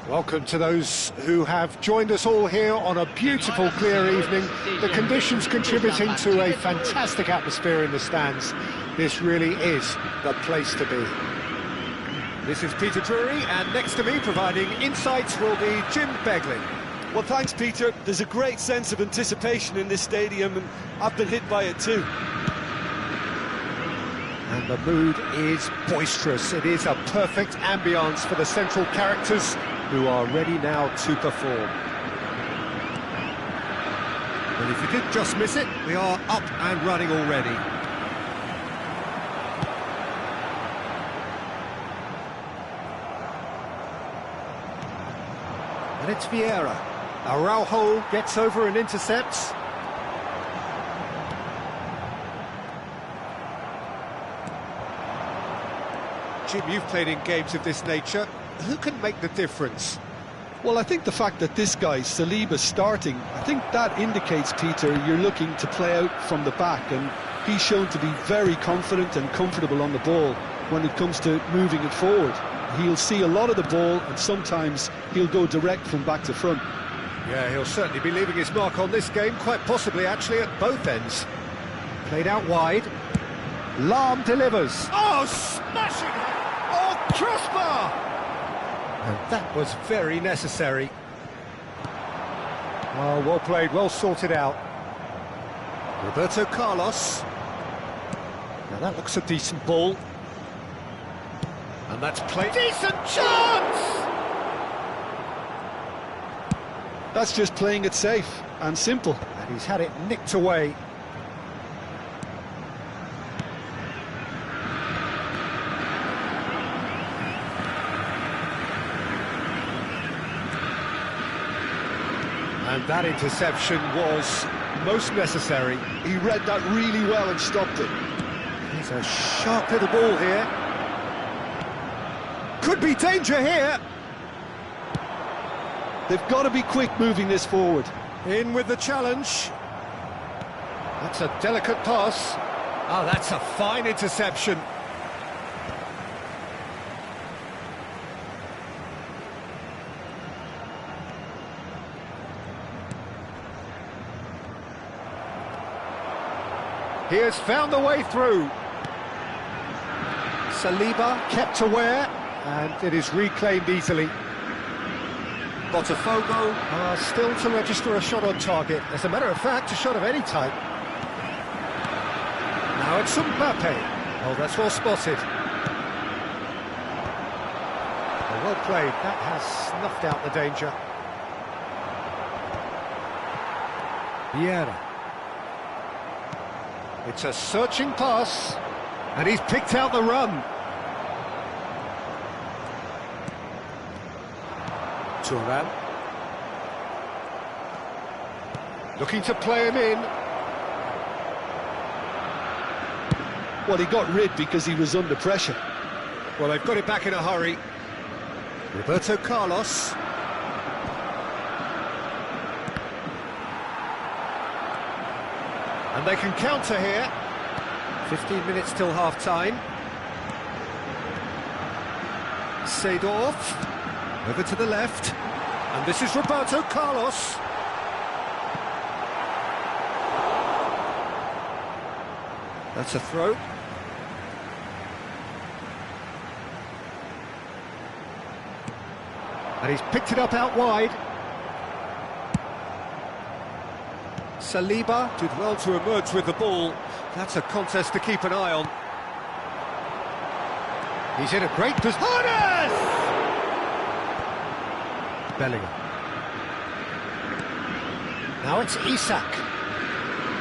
Welcome to those who have joined us all here on a beautiful, clear evening. The conditions contributing to a fantastic atmosphere in the stands. This really is the place to be. This is Peter Drury, and next to me, providing insights, will be Jim Beglin. Well, thanks, Peter. There's a great sense of anticipation in this stadium, and I've been hit by it too. And the mood is boisterous. It is a perfect ambience for the central characters who are ready now to perform. And if you did just miss it, we are up and running already. And it's Vieira. Araujo gets over and intercepts. Jim, you've played in games of this nature. Who can make the difference? Well, I think the fact that this guy, Saliba's starting, I think that indicates, Peter, you're looking to play out from the back, and he's shown to be very confident and comfortable on the ball when it comes to moving it forward. He'll see a lot of the ball, and sometimes he'll go direct from back to front. Yeah, he'll certainly be leaving his mark on this game, quite possibly actually at both ends. Played out wide. Lahm delivers. Oh, smashing it! Oh, crossbar! And that was very necessary. Oh, well played, well sorted out. Roberto Carlos. Now that looks a decent ball. And that's played. Decent chance! That's just playing it safe and simple. And he's had it nicked away. And that interception was most necessary. He read that really well and stopped it. He's a sharp little ball here. Could be danger here. They've got to be quick moving this forward. In with the challenge. That's a delicate pass. Oh, that's a fine interception. He has found the way through. Saliba kept aware, and it is reclaimed easily. Botafogo are still to register a shot on target. As a matter of fact, a shot of any type. Now it's Mbappe. Oh, that's well spotted. Oh, well played. That has snuffed out the danger. Vieira. It's a searching pass, and he's picked out the run. Thuram. Looking to play him in. Well, he got rid because he was under pressure. Well, they've got it back in a hurry. Roberto Carlos. And they can counter here. 15 minutes till half-time. Seedorf. Over to the left. And this is Roberto Carlos. That's a throw. And he's picked it up out wide. Saliba did well to emerge with the ball. That's a contest to keep an eye on. He's in a great position. Bellingham. Now it's Isak.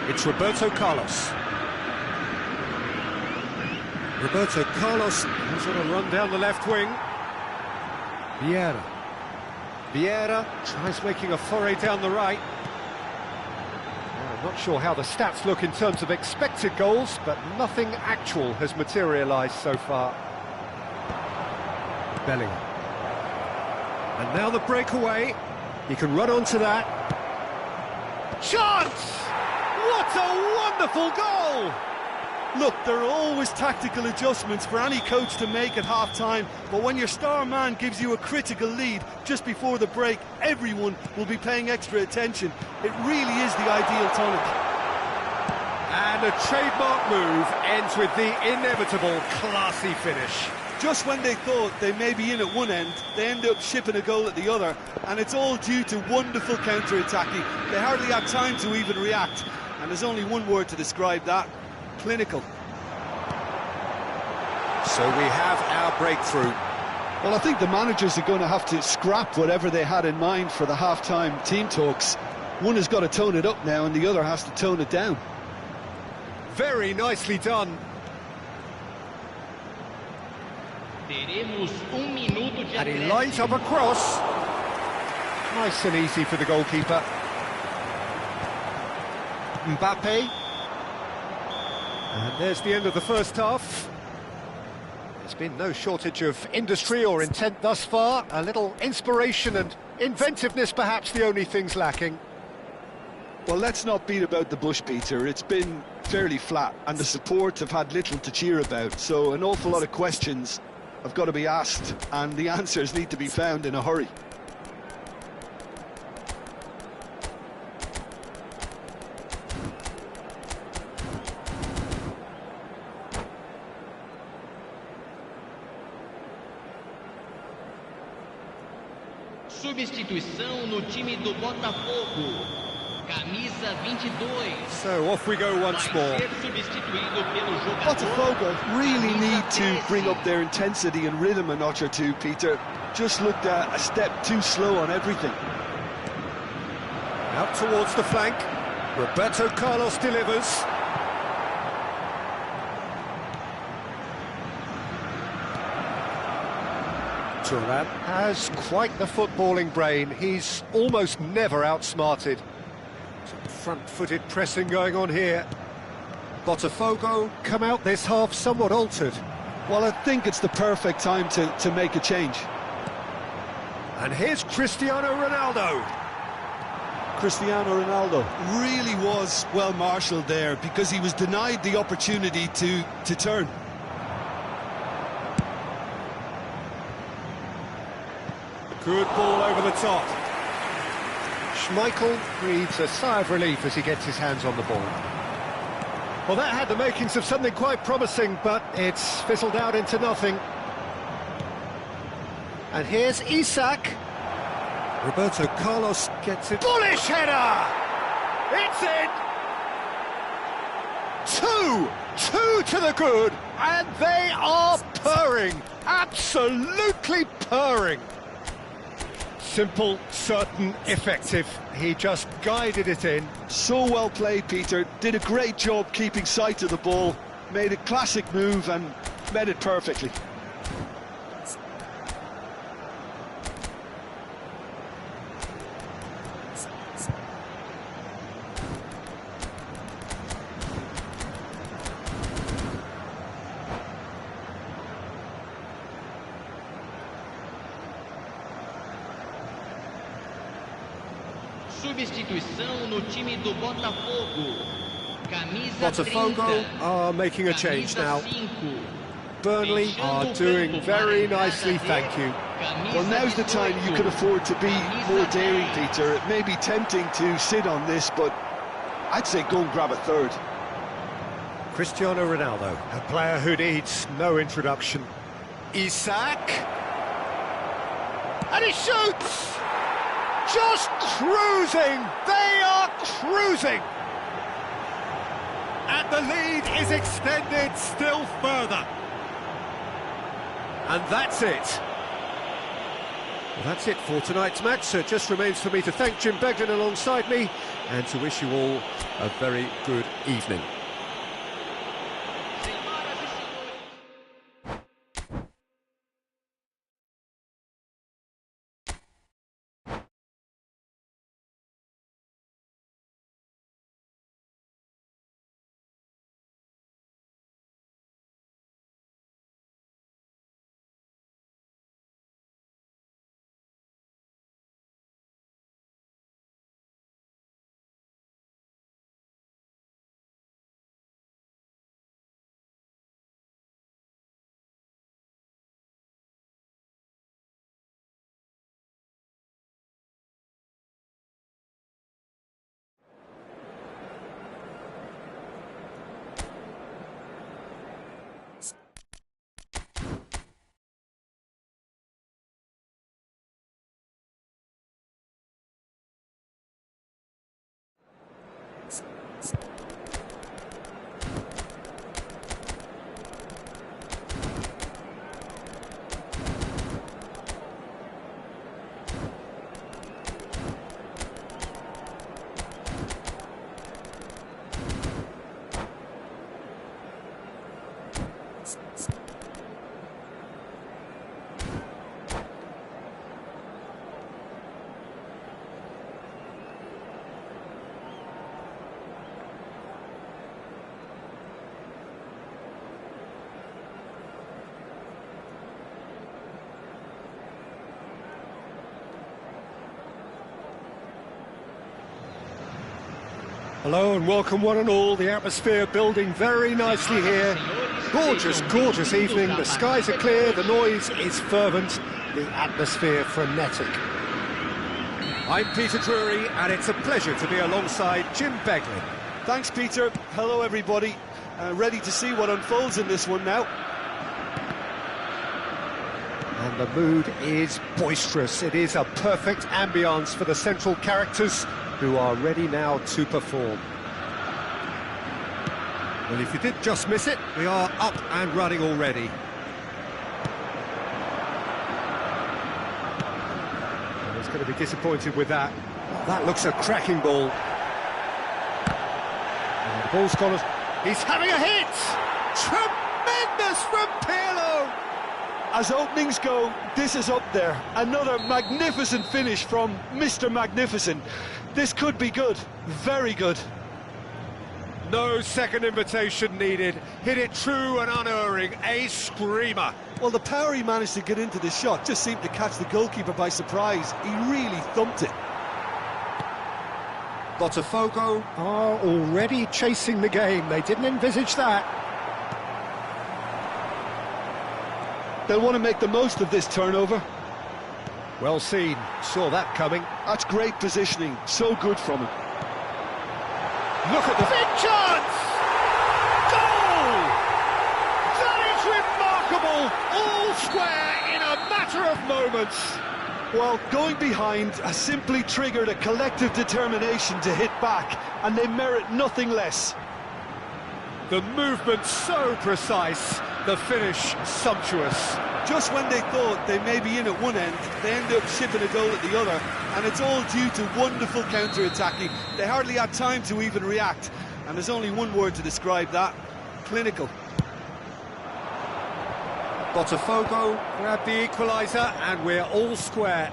It's Roberto Carlos. Roberto Carlos is on a run down the left wing. Vieira. Vieira tries making a foray down the right. I'm not sure how the stats look in terms of expected goals, but nothing actual has materialised so far. Bellingham. And now the breakaway. He can run onto that. Chance! What a wonderful goal! Look, there are always tactical adjustments for any coach to make at half-time, but when your star man gives you a critical lead just before the break, everyone will be paying extra attention. It really is the ideal tonic. And a trademark move ends with the inevitable classy finish. Just when they thought they may be in at one end, they end up shipping a goal at the other, and it's all due to wonderful counter-attacking. They hardly had time to even react, and there's only one word to describe that: clinical. So we have our breakthrough. Well, I think the managers are going to have to scrap whatever they had in mind for the half-time team talks. One has got to tone it up now, and the other has to tone it down. Very nicely done. And he lines up a cross. Nice and easy for the goalkeeper. Mbappe. And there's the end of the first half. There's been no shortage of industry or intent thus far. A little inspiration and inventiveness, perhaps the only things lacking. Well, let's not beat about the bush, Peter. It's been fairly flat, and the support have had little to cheer about. So an awful lot of questions have got to be asked, and the answers need to be found in a hurry. Substituição no time do Botafogo. Camisa 22. So off we go once more. Botafogo really need to bring up their intensity and rhythm a notch or two, Peter. Just looked a step too slow on everything. Out towards the flank. Roberto Carlos delivers. Turan has quite the footballing brain. He's almost never outsmarted. Some front-footed pressing going on here. Botafogo come out this half somewhat altered. Well, I think it's the perfect time to make a change. And here's Cristiano Ronaldo. Cristiano Ronaldo really was well marshalled there because he was denied the opportunity to turn. Good ball over the top. Schmeichel breathes a sigh of relief as he gets his hands on the ball. Well, that had the makings of something quite promising, but it's fizzled out into nothing. And here's Isak. Roberto Carlos gets it. Bullish header! It's in! Two to the good, and they are purring. Absolutely purring. Simple, certain, effective. He just guided it in. So well played, Peter. Did a great job keeping sight of the ball. Made a classic move and met it perfectly. Substituição no time do Botafogo. Camisa Botafogo 30. are making a change now. Camisa 5. Burnley are doing very nicely, thank you. Well, now's the time you can afford to be more daring, Peter. It may be tempting to sit on this, but I'd say go and grab a third. Cristiano Ronaldo, a player who needs no introduction. Isak. And he shoots! Just cruising! They are cruising! And the lead is extended still further. And that's it. Well, that's it for tonight's match. So it just remains for me to thank Jim Begden alongside me and to wish you all a very good evening. Hello and welcome one and all. The atmosphere building very nicely here. Gorgeous, gorgeous evening. The skies are clear, the noise is fervent, the atmosphere frenetic. I'm Peter Drury and it's a pleasure to be alongside Jim Beglin. Thanks, Peter. Hello, everybody. Ready to see what unfolds in this one now. And the mood is boisterous. It is a perfect ambience for the central characters who are ready now to perform. Well, if you did just miss it, we are up and running already. And he's going to be disappointed with that. Oh, that looks a cracking ball. And the ball's gone. He's having a hit! Tremendous from Pirlo! As openings go, this is up there. Another magnificent finish from Mr. Magnificent. This could be good, very good. No second invitation needed. Hit it true and unerring, a screamer. Well, the power he managed to get into the shot just seemed to catch the goalkeeper by surprise. He really thumped it. Botafogo are already chasing the game. They didn't envisage that. They'll want to make the most of this turnover. Well seen, saw that coming. That's great positioning, so good from him. Look at the big chance! Goal! That is remarkable! All square in a matter of moments. Well, going behind has simply triggered a collective determination to hit back, and they merit nothing less. The movement so precise, the finish sumptuous. Just when they thought they may be in at one end, they end up shipping a goal at the other, and it's all due to wonderful counter-attacking. They hardly had time to even react, and there's only one word to describe that: clinical. Botafogo grabbed the equaliser, and we're all square.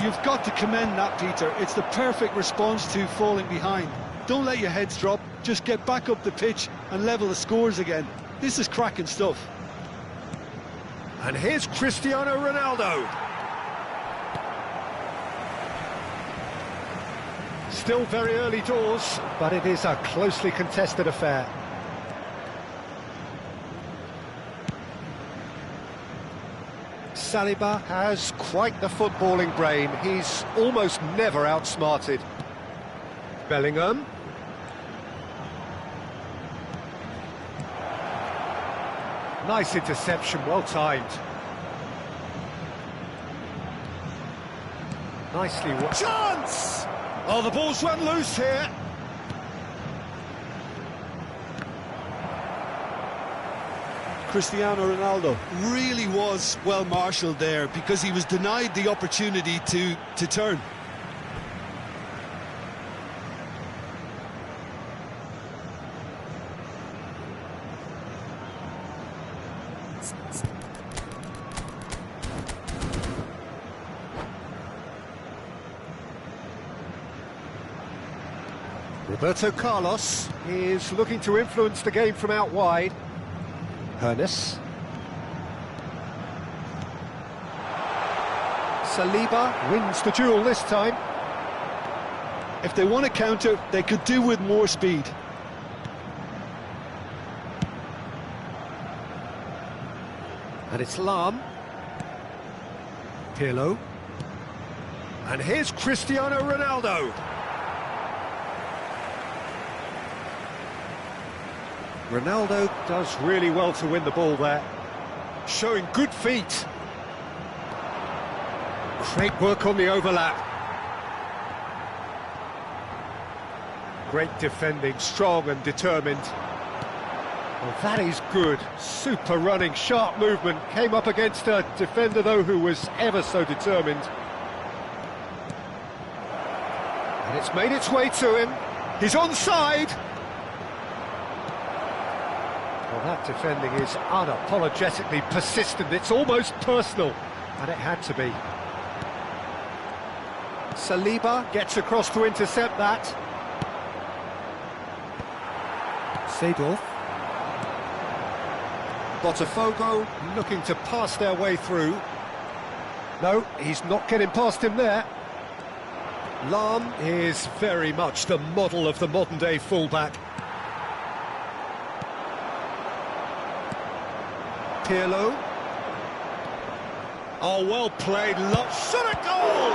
You've got to commend that, Peter. It's the perfect response to falling behind. Don't let your heads drop, just get back up the pitch and level the scores again. This is cracking stuff. And here's Cristiano Ronaldo. Still very early doors, but it is a closely contested affair. Saliba has quite the footballing brain. He's almost never outsmarted. Bellingham. Nice interception, well timed. Nicely watched. Chance! Oh, the ball's run loose here. Cristiano Ronaldo really was well marshalled there because he was denied the opportunity to turn. Roberto Carlos is looking to influence the game from out wide. Hernes. Saliba wins the duel this time. If they want to counter, they could do with more speed. And it's Lam. Pirlo. And here's Cristiano Ronaldo. Ronaldo does really well to win the ball there. Showing good feet. Great work on the overlap. Great defending, strong and determined. Well, that is good. Super running, sharp movement. Came up against a defender, though, who was ever so determined. And it's made its way to him. He's onside. Well, that defending is unapologetically persistent. It's almost personal, and it had to be. Saliba gets across to intercept that. Seedorf. Botafogo looking to pass their way through. No, he's not getting past him there. Lahm is very much the model of the modern-day fullback. Pirlo. Oh, well played, shot a goal!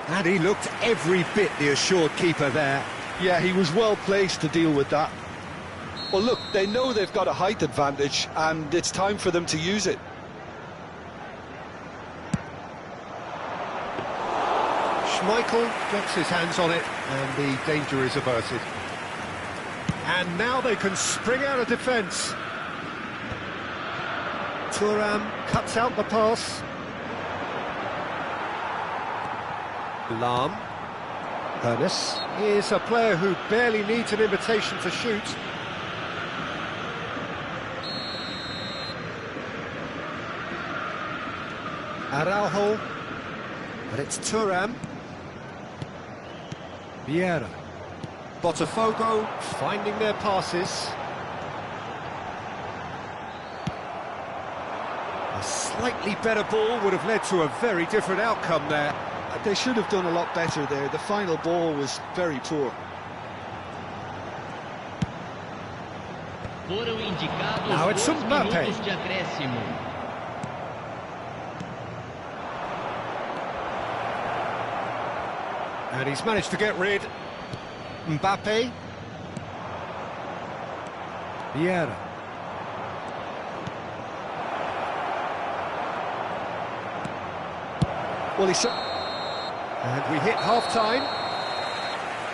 And he looked every bit the assured keeper there. Yeah, he was well placed to deal with that. Well, look, they know they've got a height advantage, and it's time for them to use it. Schmeichel gets his hands on it, and the danger is averted. And now they can spring out of defence. Thuram cuts out the pass. Lahm. Ernest is a player who barely needs an invitation to shoot. Araujo. But it's Thuram. Vieira. Botafogo finding their passes. A slightly better ball would have led to a very different outcome there. They should have done a lot better there. The final ball was very poor. Foram indicados Now it's 2 Mbappe. minutos de acréscimo. And he's managed to get rid. Mbappe. Vieira. Well, And we hit half-time.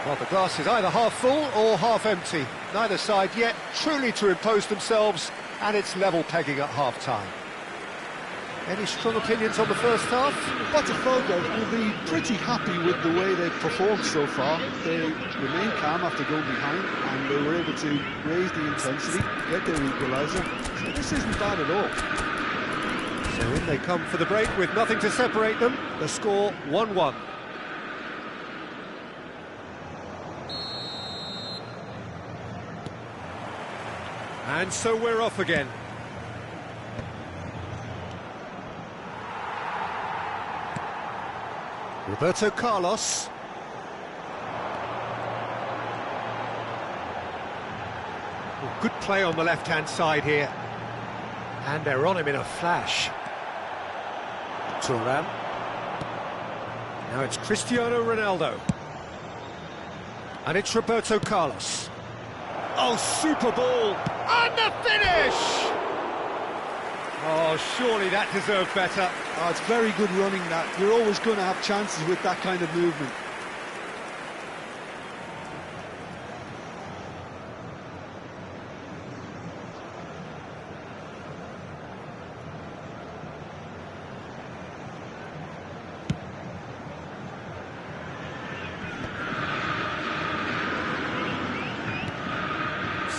Well, the glass is either half full or half empty. Neither side yet truly to impose themselves, and it's level pegging at half-time. Any strong opinions on the first half? Botafogo will be pretty happy with the way they've performed so far. They remained calm after going behind, and they were able to raise the intensity, get their equaliser. So this isn't bad at all. So in they come for the break with nothing to separate them. The score 1-1. And so we're off again. Roberto Carlos. Well, good play on the left-hand side here. And they're on him in a flash. Thuram. Now it's Cristiano Ronaldo. And it's Roberto Carlos. Oh, super ball! And the finish! Oh, surely that deserved better. Oh, it's very good running that. You're always going to have chances with that kind of movement.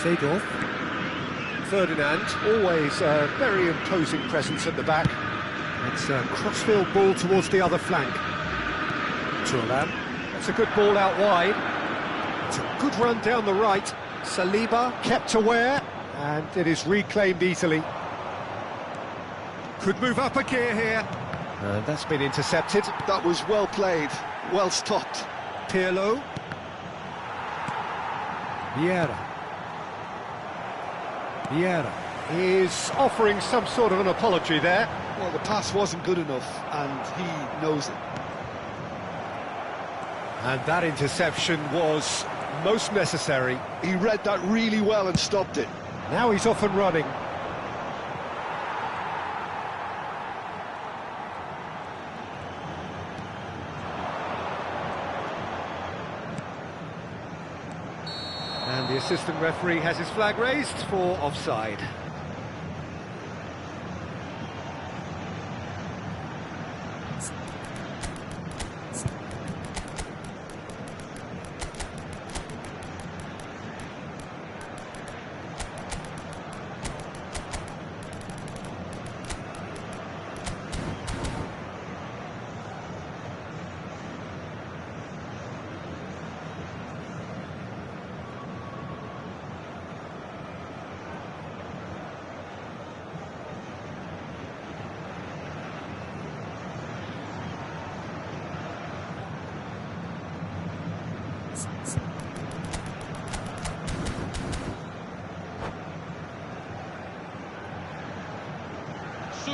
Seedorf. Ferdinand, always a very imposing presence at the back. It's a crossfield ball towards the other flank. Thuram. That's a good ball out wide. It's a good run down the right. Saliba kept aware, and it is reclaimed easily. Could move up a gear here. And that's been intercepted. That was well played, well stopped. Pirlo. Vieira. Vieira is offering some sort of an apology there. Well, the pass wasn't good enough, and he knows it. And that interception was most necessary. He read that really well and stopped it. Now he's off and running. And the assistant referee has his flag raised for offside.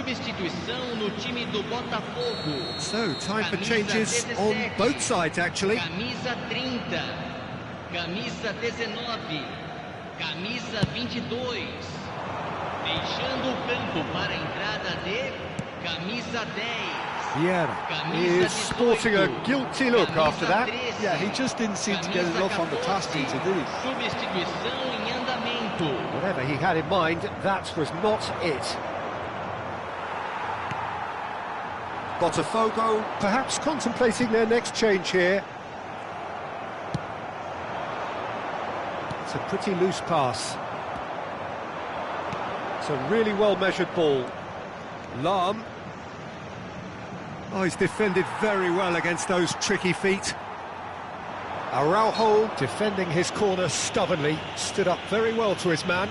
Substituição no time do Botafogo. So, time for Camisa changes on 17. both sides, actually. Camisa 30. Camisa 19. Camisa 22. Deixando o campo para a entrada de camisa 10. Vieira is sporting a guilty look after that. Yeah, he just didn't seem to get enough on the pass, Peter, did he? Substituição em andamento. Whatever he had in mind, that was not it. Botafogo perhaps contemplating their next change here. It's a pretty loose pass. It's a really well-measured ball. Lahm. Oh, he's defended very well against those tricky feet. Araujo defending his corner stubbornly, stood up very well to his man.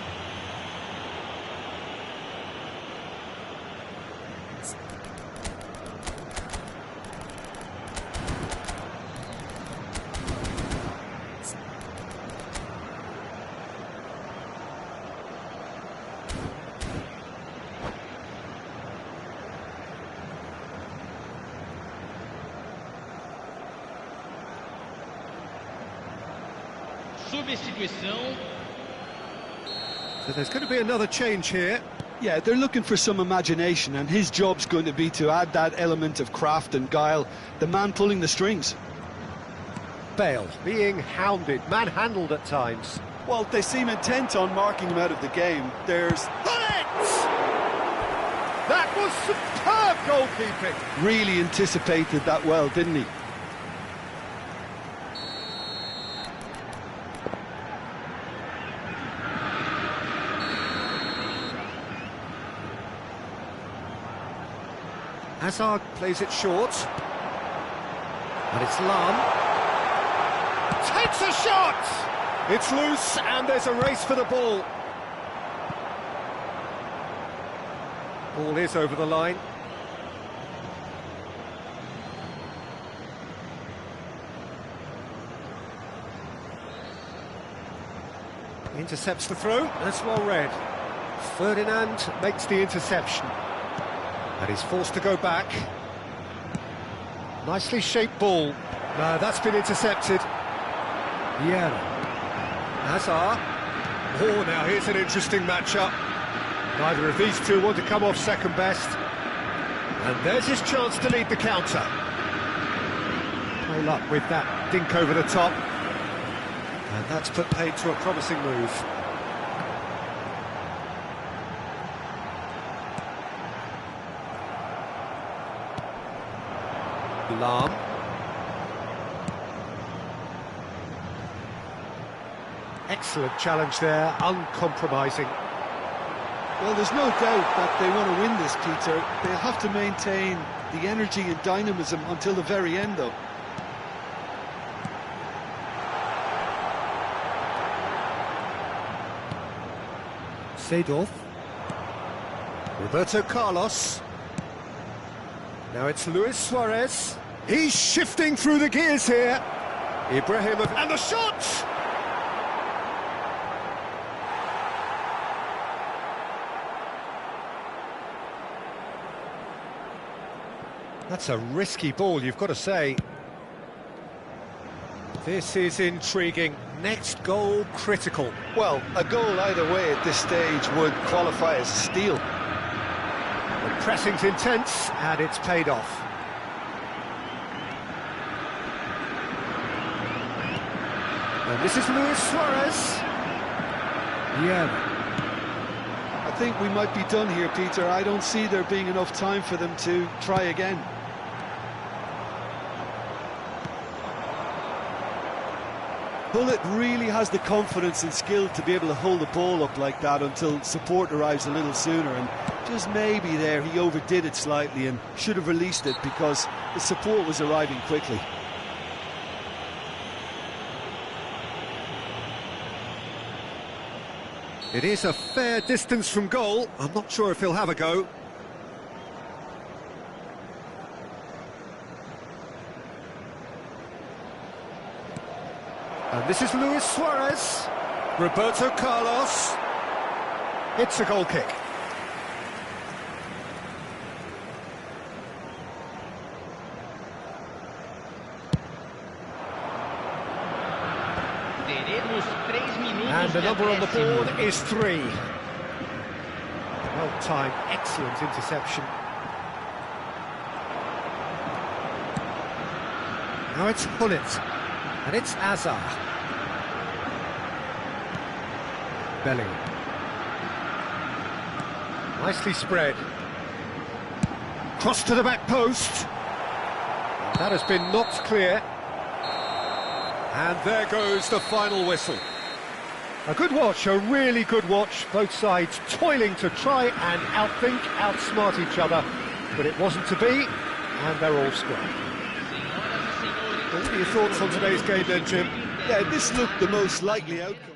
Substituição. So there's going to be another change here. Yeah, they're looking for some imagination, and his job's going to be to add that element of craft and guile, the man pulling the strings. Bale being hounded, manhandled at times. Well, they seem intent on marking him out of the game. There's... Bullets! That was superb goalkeeping. Really anticipated that well, didn't he? Hazard plays it short. And it's Lahm. Takes a shot! It's loose and there's a race for the ball. Ball is over the line. Intercepts the throw. That's well read. Ferdinand makes the interception. And he's forced to go back. Nicely shaped ball. That's been intercepted. Vieira. Hazard. Oh, now here's an interesting matchup. Neither of these two want to come off second best. And there's his chance to lead the counter. No luck with that dink over the top. And that's put paid to a promising move. Lahm. Excellent challenge there, uncompromising. Well, there's no doubt that they want to win this, Peter. They'll have to maintain the energy and dynamism until the very end, though. Seedorf. Roberto Carlos. Now it's Luis Suarez. He's shifting through the gears here. Ibrahimovic, and the shot! That's a risky ball, you've got to say. This is intriguing. Next goal critical. Well, a goal either way at this stage would qualify as a steal. The pressing's intense, and it's paid off. And this is Luis Suarez. Yeah. I think we might be done here, Peter. I don't see there being enough time for them to try again. Bullet really has the confidence and skill to be able to hold the ball up like that until support arrives a little sooner, and just maybe there he overdid it slightly and should have released it because the support was arriving quickly. It is a fair distance from goal. I'm not sure if he'll have a go. And this is Luis Suarez. Roberto Carlos. It's a goal kick. Teremos 3 minutos And the de number on the acréscimo. board is 3. Well-timed, excellent interception. Now it's Hullet, and it's Azar. Belly. Nicely spread. Cross to the back post. That has been knocked clear. And there goes the final whistle. A good watch, a really good watch. Both sides toiling to try and outthink, outsmart each other. But it wasn't to be, and they're all square. What are your thoughts on today's game then, Jim? Yeah, this looked the most likely outcome.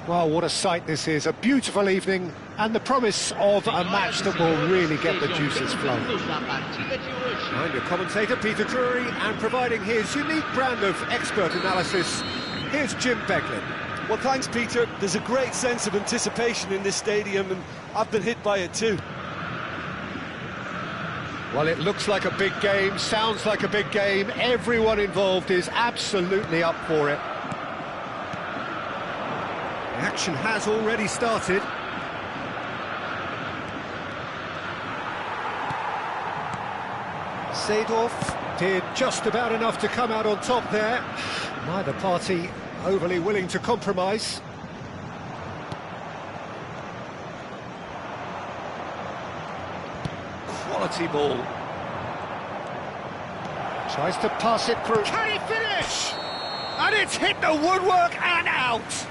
Well, what a sight this is. A beautiful evening and the promise of a match that will really get the juices flowing. I'm your commentator, Peter Drury, and providing his unique brand of expert analysis, here's Jim Beglin. Well, thanks, Peter. There's a great sense of anticipation in this stadium, and I've been hit by it too. Well, it looks like a big game, sounds like a big game. Everyone involved is absolutely up for it. The action has already started. Seedorf did just about enough to come out on top there. Neither party Overly willing to compromise. Quality ball. Tries to pass it through. Can he finish? And it's hit the woodwork and out.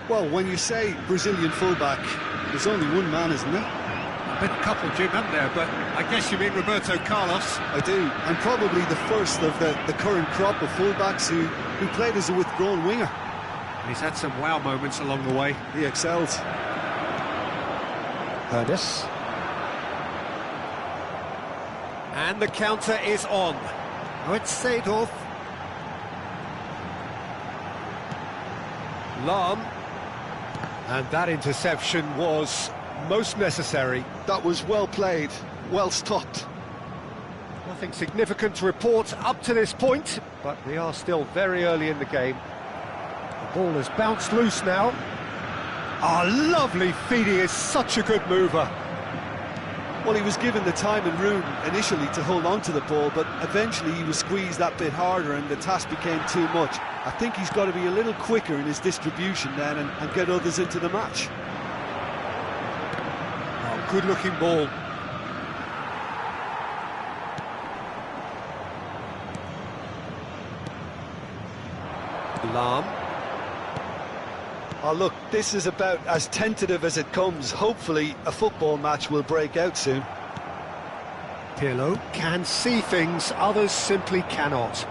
Well, when you say Brazilian fullback, there's only one man, isn't there? Been a couple, Jim, haven't there? But I guess you mean Roberto Carlos. I do, and probably the first of the current crop of fullbacks who played as a withdrawn winger. He's had some wow moments along the way. He excels. Ernest. And the counter is on. Now it's Seedorf. Lahm. And that interception was most necessary. That was well played, well stopped. Nothing significant to report up to this point, but we are still very early in the game. The ball has bounced loose now. Ah, lovely feed, he is such a good mover. Well, he was given the time and room initially to hold on to the ball, but eventually he was squeezed that bit harder and the task became too much. I think he's got to be a little quicker in his distribution then and get others into the match. Oh, good-looking ball. Lahm. Oh, look, this is about as tentative as it comes. Hopefully a football match will break out soon. Pirlo can see things others simply cannot.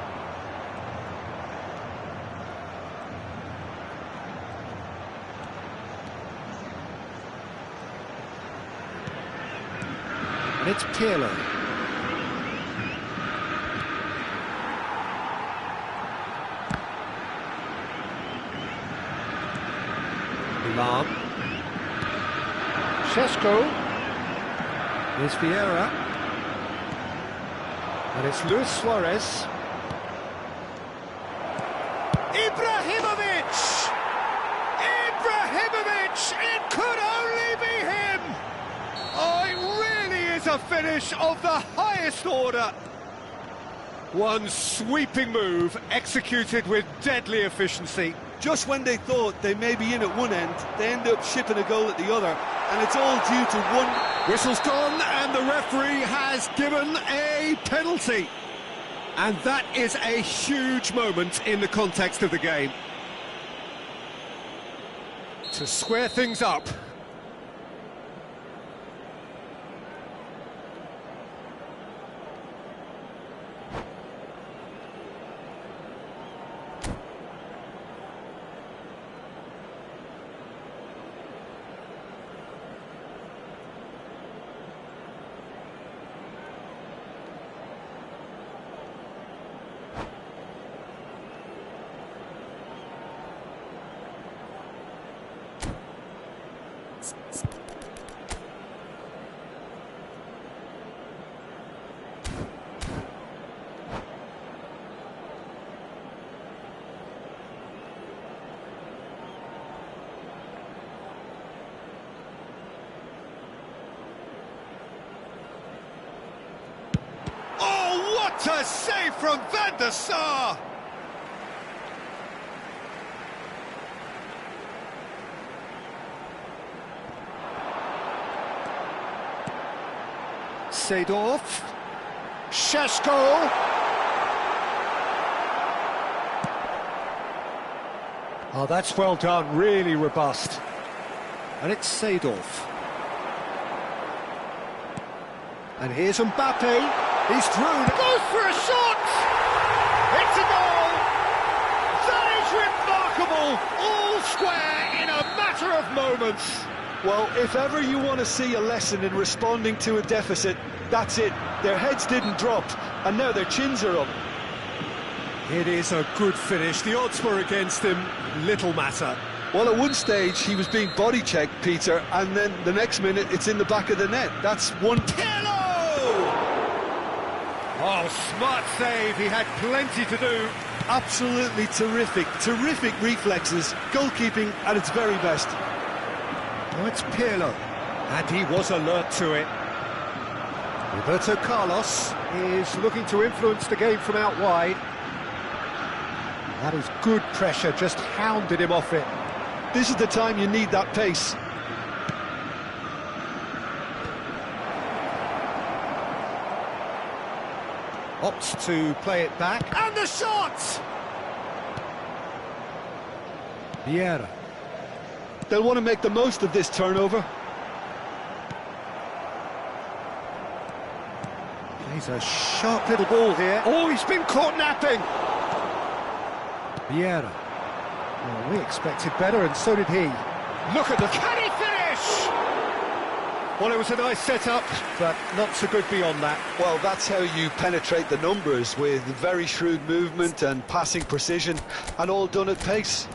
And it's Pirlo. Lahm. Šeško. Here's Vieira. And it's Luis Suarez. Ibrahimovic! Ibrahimovic! It could only be him! Oh, it really is a finish of the highest order. One sweeping move, executed with deadly efficiency. Just when they thought they may be in at one end, they end up shipping a goal at the other, and it's all due to one... Whistle's gone, and the referee has given a penalty. And that is a huge moment in the context of the game. To square things up. What a save from Van der Sar! Seedorf. Šeško. Oh, that's well done, really robust. And it's Seedorf. And here's Mbappe. He's through. Goes for a shot! It's a goal! That is remarkable! All square in a matter of moments. Well, if ever you want to see a lesson in responding to a deficit, that's it. Their heads didn't drop, and now their chins are up. It is a good finish. The odds were against him. Little matter. Well, at one stage, he was being body-checked, Peter, and then the next minute, it's in the back of the net. That's one... Oh, smart save. He had plenty to do. Absolutely terrific. Terrific reflexes. Goalkeeping at its very best. Oh, it's Pirlo. And he was alert to it. Roberto Carlos is looking to influence the game from out wide. That is good pressure, just hounded him off it. This is the time you need that pace. Opts to play it back, and the shot! Vieira. They'll want to make the most of this turnover. Plays a sharp little ball here. Oh, he's been caught napping! Vieira. Well, we expected better, and so did he. Look at the... Can he finish? Well, it was a nice setup, but not so good beyond that. Well, that's how you penetrate the numbers, with very shrewd movement and passing precision, and all done at pace.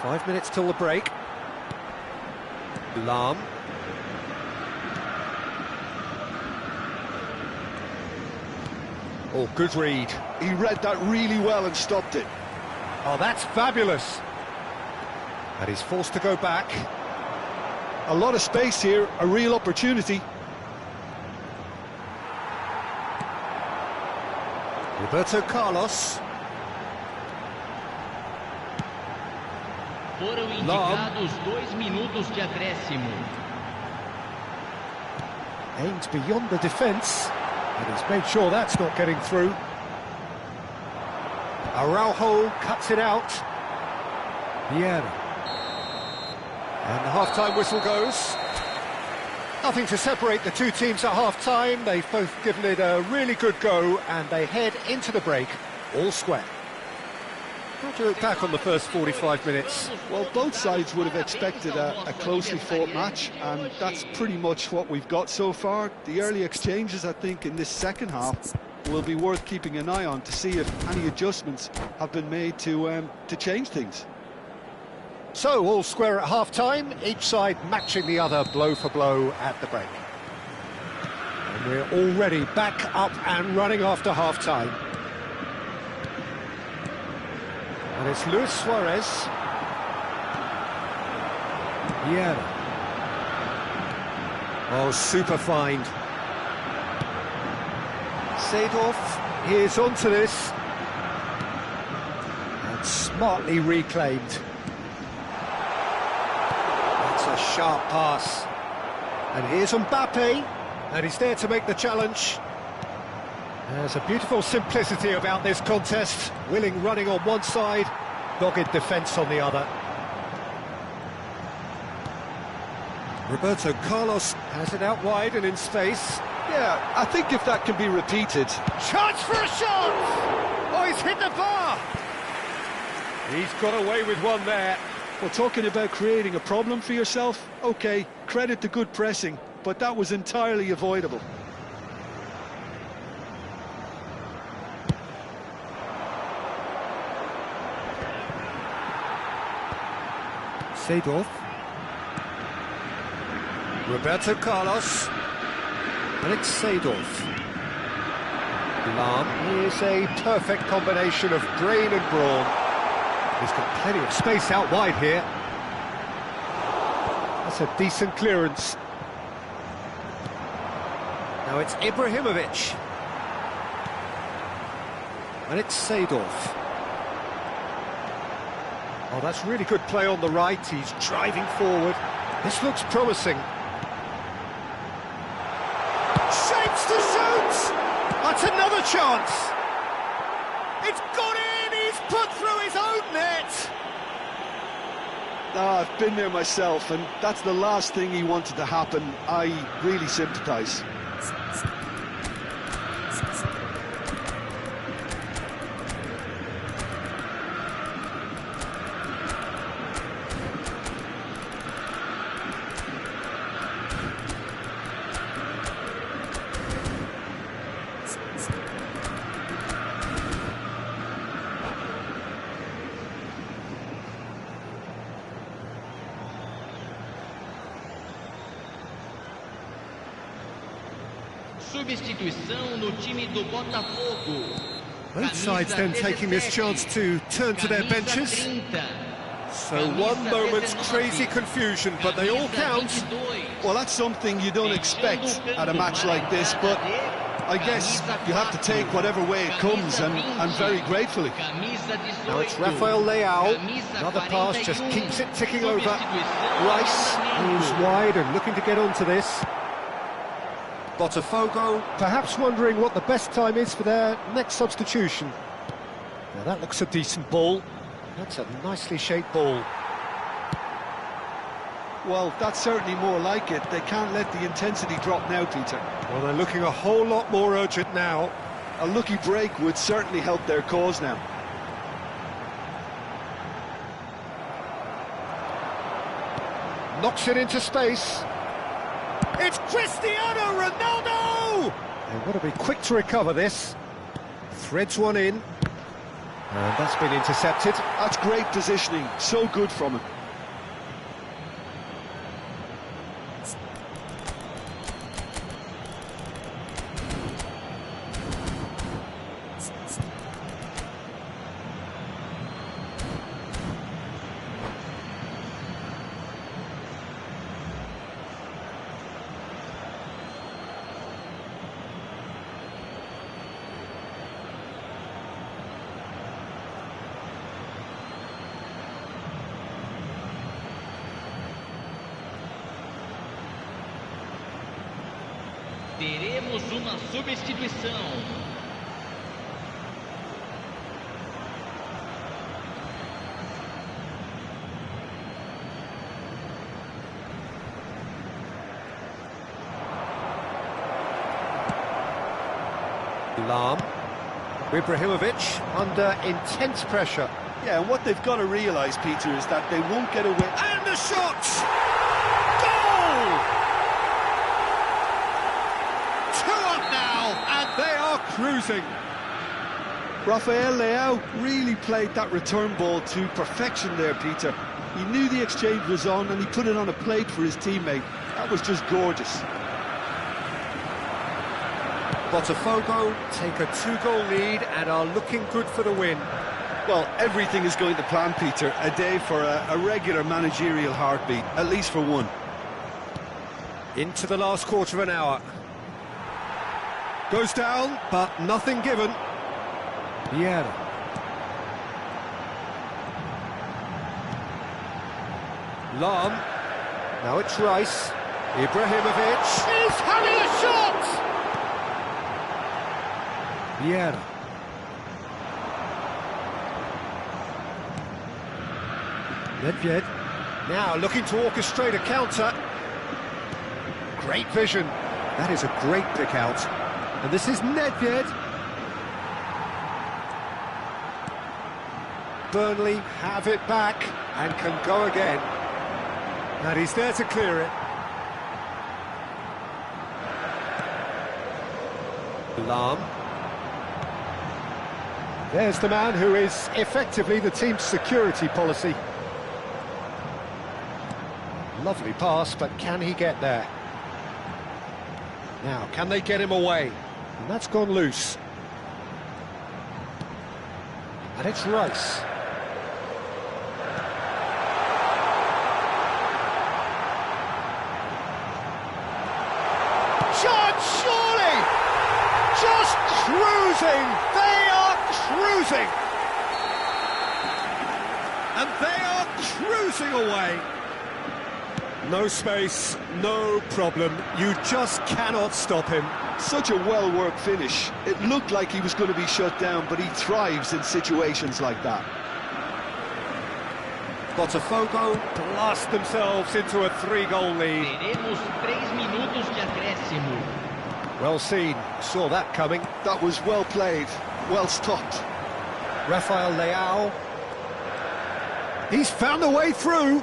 Five minutes till the break. Lahm. Oh, good read. He read that really well and stopped it. Oh, that's fabulous. And he's forced to go back. A lot of space here, a real opportunity. Roberto Carlos. Foram indicados 2 minutos de acréscimo. Aims beyond the defence, and he's made sure that's not getting through. Araujo cuts it out. Vieira. And the half-time whistle goes. Nothing to separate the two teams at half-time. They've both given it a really good go, and they head into the break all square. How do you look back on the first 45 minutes? Well, both sides would have expected a closely fought match, and that's pretty much what we've got so far. The early exchanges, I think, in this second half will be worth keeping an eye on to see if any adjustments have been made to change things. So, all square at half-time, each side matching the other blow for blow at the break. And we're already back up and running after half-time. And it's Luis Suarez. Vieira. Oh, super find. Seedorf is onto this. And smartly reclaimed. That's a sharp pass. And here's Mbappe. And he's there to make the challenge. There's a beautiful simplicity about this contest. Willing running on one side, dogged defence on the other. Roberto Carlos has it out wide and in space. Yeah, I think if that can be repeated... Chance for a shot! Oh, he's hit the bar! He's got away with one there. Well, talking about creating a problem for yourself, OK, credit to good pressing, but that was entirely avoidable. Seedorf. Roberto Carlos. And it's Seedorf. Lahm is a perfect combination of brain and brawn. He's got plenty of space out wide here. That's a decent clearance. Now it's Ibrahimovic. And it's Seedorf. Oh, that's really good play on the right. He's driving forward. This looks promising. Shapes to shoot! That's another chance! It's gone in! He's put through his own net! I've been there myself, and that's the last thing he wanted to happen. I really sympathise. Substituição no time do Botafogo. Both sides then taking this chance to turn to their benches. So one moment's crazy confusion, but they all count. Well, that's something you don't expect at a match like this, but I guess you have to take whatever way it comes, and very gratefully. Now it's Rafael Leao. Another pass just keeps it ticking over. Rice moves wide and looking to get onto this. Botafogo perhaps wondering what the best time is for their next substitution. Now that looks a decent ball. That's a nicely shaped ball. Well, that's certainly more like it. They can't let the intensity drop now, Peter. Well, they're looking a whole lot more urgent now. A lucky break would certainly help their cause now. Knocks it into space. It's Cristiano Ronaldo! They've got to be quick to recover this. Threads one in. And that's been intercepted. That's great positioning. So good from him. Teremos uma substituição. Lahm. Ibrahimovic under intense pressure. Yeah, and what they've got to realise, Peter, is that they won't get away. And the shot! Goal! 2-up now, and they are cruising. Rafael Leao really played that return ball to perfection there, Peter. He knew the exchange was on and he put it on a plate for his teammate. That was just gorgeous. Botafogo take a 2-goal lead and are looking good for the win. Well, everything is going to plan, Peter. A day for a regular managerial heartbeat, at least for one. Into the last quarter of an hour. Goes down, but nothing given. Vieira. Lahm. Now it's Rice. Ibrahimovic is having a shot! Vieira. Nedved. Now looking to orchestrate a counter. Great vision. That is a great pick out. And this is Nedved. Burnley have it back and can go again. And he's there to clear it. Lahm. There's the man who is effectively the team's security policy. Lovely pass, but can he get there? Now, can they get him away? And that's gone loose. And it's Rice. Shot, surely! Just cruising! They are cruising! And they are cruising away! No space, no problem. You just cannot stop him. Such a well-worked finish. It looked like he was going to be shut down, but he thrives in situations like that. Botafogo blast themselves into a 3-goal lead. Teremos 3 minutos de acréscimo. Well seen, saw that coming. That was well played, well stopped. Rafael Leao. He's found a way through.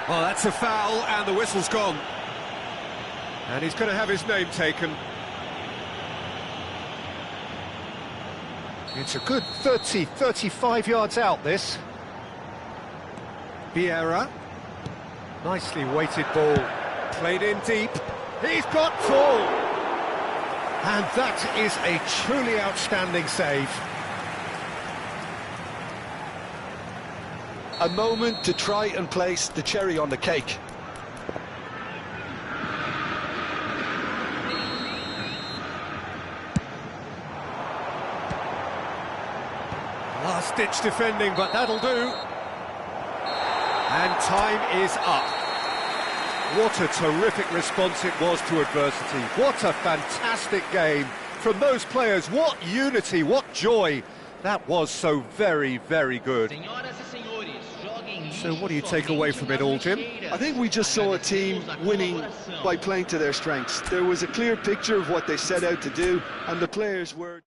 Oh, that's a foul, and the whistle's gone. And he's going to have his name taken. It's a good 30, 35 yards out, this. Vieira. Nicely weighted ball. Played in deep. He's got full. And that is a truly outstanding save. A moment to try and place the cherry on the cake. Last-ditch defending, but that'll do. And time is up. What a terrific response it was to adversity. What a fantastic game from those players. What unity, what joy. That was so very, very good. So what do you take away from it all, Jim? I think we just saw a team winning by playing to their strengths. There was a clear picture of what they set out to do, and the players were...